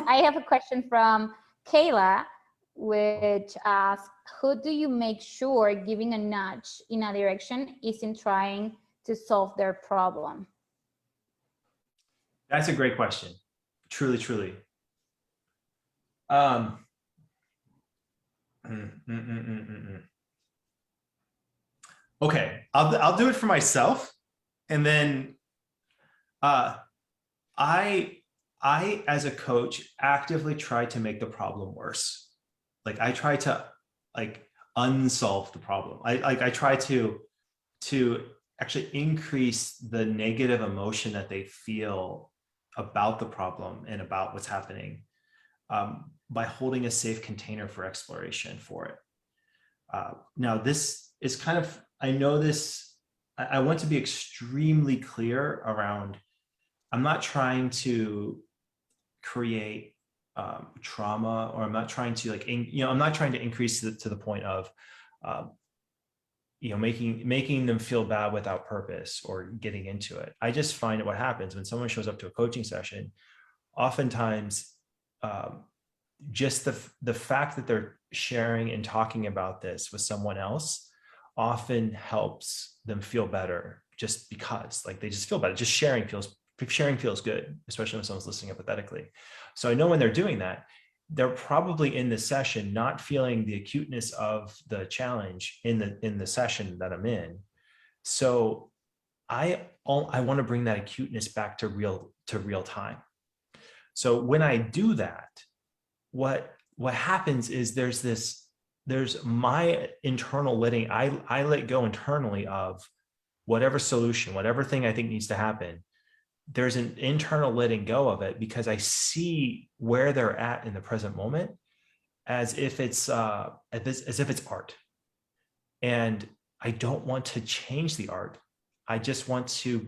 I have a question from Kayla, which asks, who do you make sure giving a nudge in a direction isn't trying to solve their problem? That's a great question. Truly, truly. Okay, I'll do it for myself, and then I as a coach actively try to make the problem worse. Like I try to unsolve the problem. I try to actually increase the negative emotion that they feel about the problem and about what's happening, by holding a safe container for exploration for it. Now this is kind of, I know this, I want to be extremely clear around, I'm not trying to create trauma, or I'm not trying to I'm not trying to increase to the point of, making them feel bad without purpose or getting into it. I just find that what happens when someone shows up to a coaching session, oftentimes just the fact that they're sharing and talking about this with someone else often helps them feel better, just because they just feel better. Just sharing feels good, especially when someone's listening empathetically. So I know when they're doing that, they're probably in the session not feeling the acuteness of the challenge in the session that I'm in. So I want to bring that acuteness back to real time. So when I do that, what happens is there's my internal letting, I let go internally of whatever solution, whatever thing I think needs to happen. There's an internal letting go of it, because I see where they're at in the present moment as if it's art. And I don't want to change the art. I just want to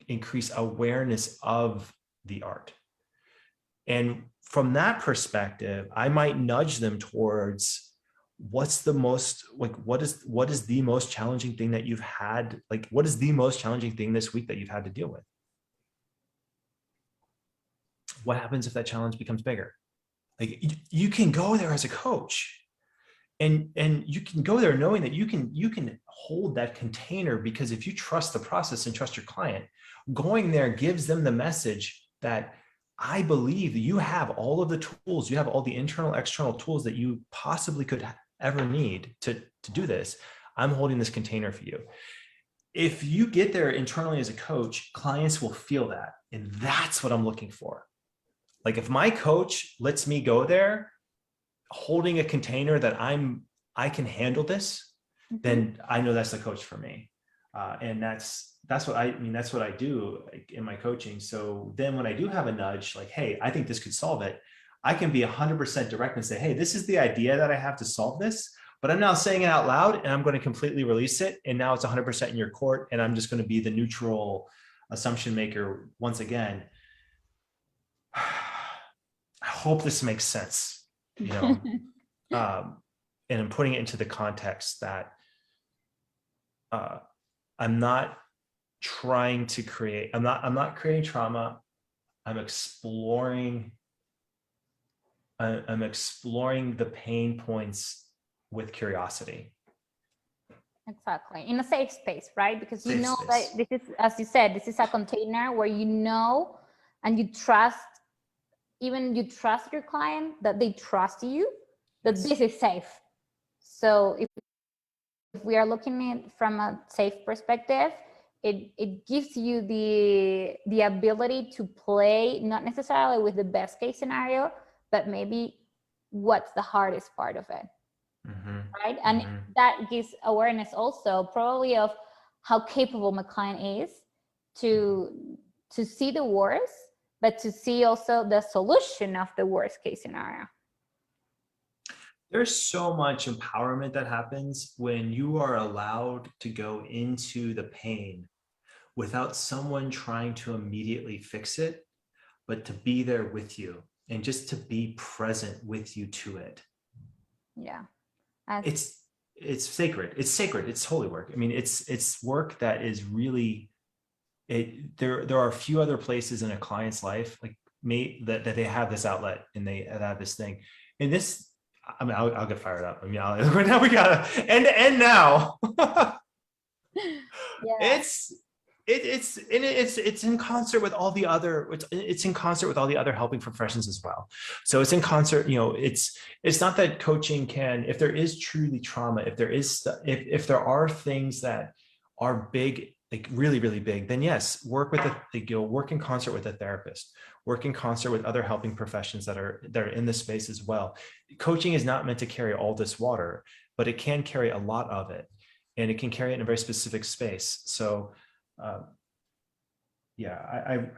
increase awareness of the art. And from that perspective, I might nudge them towards what is the most challenging thing that you've had? What is the most challenging thing this week that you've had to deal with? What happens if that challenge becomes bigger? You can go there as a coach, and you can go there knowing that you can hold that container, because if you trust the process and trust your client, going there gives them the message that I believe that you have all of the tools, you have all the internal, external tools that you possibly could ever need to do this. I'm holding this container for you. If you get there internally as a coach, clients will feel that. And that's what I'm looking for. If my coach lets me go there holding a container that I can handle this, then I know that's the coach for me. And that's what I do in my coaching. So then when I do have a nudge, hey, I think this could solve it, I can be 100% direct and say, hey, this is the idea that I have to solve this, but I'm now saying it out loud, and I'm going to completely release it. And now it's 100% in your court. And I'm just going to be the neutral assumption maker once again. I hope this makes sense, and I'm putting it into the context that I'm not trying to create, I'm not creating trauma. I'm exploring the pain points with curiosity. Exactly. In a safe space, right? Because you know Space. that this is, as you said, this is a container where you know and you trust, even you trust your client, that they trust you, that this is safe. So if we are looking at it from a safe perspective, it gives you the ability to play, not necessarily with the best case scenario, but maybe what's the hardest part of it. Right? And that gives awareness also probably of how capable my client is to see the worst, but to see also the solution of the worst case scenario. There's so much empowerment that happens when you are allowed to go into the pain without someone trying to immediately fix it, but to be there with you and just to be present with you to it. Yeah. It's sacred. It's sacred. It's holy work. I mean, it's work that is really, there are a few other places in a client's life. that they have this outlet and they have this thing. And this, I mean, I'll get fired up. I mean, now we gotta end now. Yeah. It's in concert with all the other, it's in concert with all the other helping professions as well. So it's in concert, it's not that coaching can, if there is truly trauma, if there are things that are big, like really, really big, then yes, work in concert with a therapist, work in concert with other helping professions that are in this space as well. Coaching is not meant to carry all this water, but it can carry a lot of it, and it can carry it in a very specific space. So I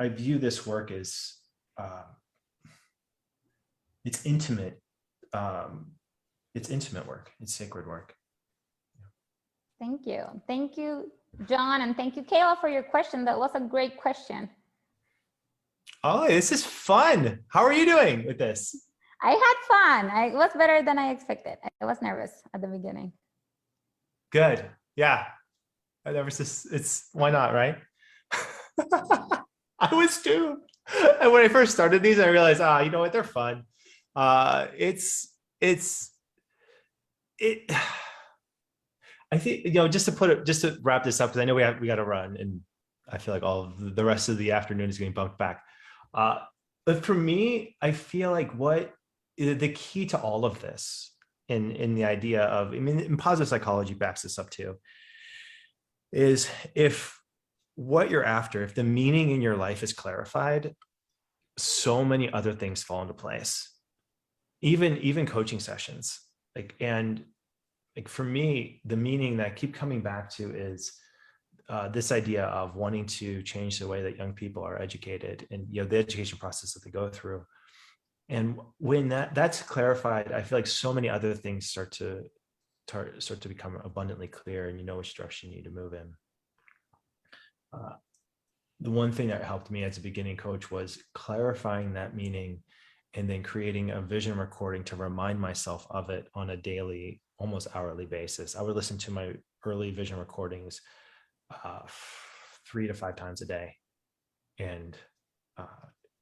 view this work as it's intimate. It's intimate work. It's sacred work. Thank you. Thank you, John. And thank you, Kayla, for your question. That was a great question. Oh, this is fun. How are you doing with this? I had fun. It was better than I expected. I was nervous at the beginning. Good. Yeah. It's why not, right? I was too. And when I first started these, I realized, you know what? They're fun. I think, just to wrap this up, because I know we got to run, and I feel like all of the rest of the afternoon is getting bumped back. But for me, I feel like what the key to all of this in the idea of, and positive psychology backs this up too, is if what you're after, if the meaning in your life is clarified, so many other things fall into place. Even coaching sessions, for me, the meaning that I keep coming back to is this idea of wanting to change the way that young people are educated, and the education process that they go through. And when that's clarified, I feel like so many other things start to become abundantly clear, and you know which direction you need to move in. The one thing that helped me as a beginning coach was clarifying that meaning, and then creating a vision recording to remind myself of it on a daily, almost hourly basis. I would listen to my early vision recordings 3 to 5 times a day, and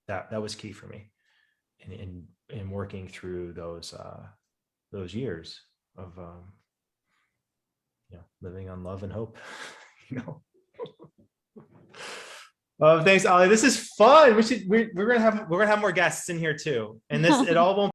that was key for me in working through those years of living on love and hope. Thanks, Ali. This is fun. We're gonna have more guests in here too, and it all won't